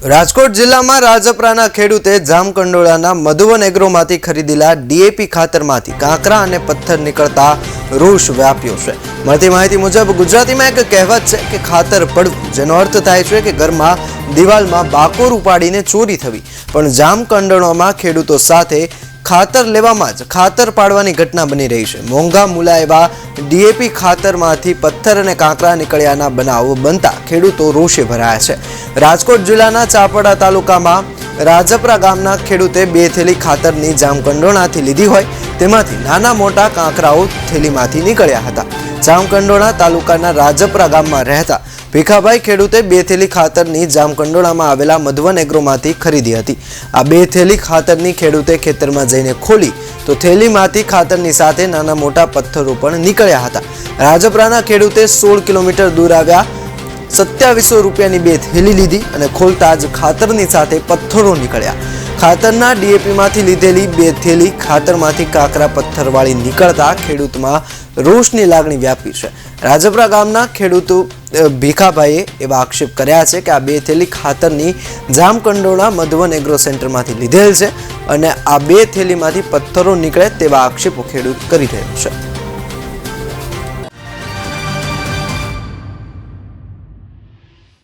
રાજકોટ જિલ્લામાં રાજપરાના ખેડૂતે જામકંડોળાના મધુવન એગ્રોમાંથી ખરીદેલા ડીએપી ખાતરમાંથી કાંકરા અને પથ્થર નીકળતા રોષ વ્યાપ્યો છે। મળતી માહિતી મુજબ ગુજરાતીમાં એક કહેવત છે કે ખાતર પડવું, જેનો અર્થ થાય છે કે ઘરમાં દિવાલમાં બાકોર ઉપાડીને ચોરી થવી। પણ જામકંડોળામાં ખેડૂતો સાથે ખાતર લેવામાં જ ખાતર પાડવાની ઘટના બની રહી છે। મોંઘા મૂલા એવા ડીએપી ખાતરમાંથી પથ્થર અને કાંકરા નીકળ્યાના બનાવો બનતા ખેડૂતો રોષે ભરાયા છે। રાજકોટ જિલ્લાના ચાપડા તાલુકામાં રાજપરા ગામના ખેડૂતે 2 થેલી ખાતરની જામકંડોળાથી લીધી હોય તેમાંથી નાના મોટા કાંકરાઓ થેલીમાંથી નીકળ્યા હતા। જામકંડોળા તાલુકાના રાજપરા ગામમાં રહેતા ભીખાભાઈ ખેડૂતે 2 થેલી ખાતરની જામકંડોળામાં આવેલા મધુવન એગ્રોમાંથી ખરીદી હતી। આ 2 થેલી ખાતરની ખેડૂતે ખેતરમાં જઈને ખોલી તો થેલીમાંથી ખાતરની સાથે નાના મોટા પથ્થરો પણ નીકળ્યા હતા। રાજપરાના ખેડૂતે 16 કિલોમીટર દૂર આવ્યા 2700 રૂપિયાની 2 થેલી લીધી અને ખોલતા જ ખાતરની સાથે પથ્થરો નીકળ્યા। ખાતરના ડીએપીમાંથી લીધેલી 2 થેલી ખાતરમાંથી કાંકરા પથ્થરવાળી નીકળતા ખેડૂતમાં રોષની લાગણી વ્યાપી છે। રાજપરા ગામના ખેડૂતો ભીખાભાઈએ એવા આક્ષેપ કર્યા છે કે આ 2 થેલી ખાતરની જામકંડોળા મધુવન એગ્રો સેન્ટરમાંથી લીધેલ છે અને આ 2 થેલીમાંથી પથ્થરો નીકળે તેવા આક્ષેપો ખેડૂત કરી રહ્યો છે।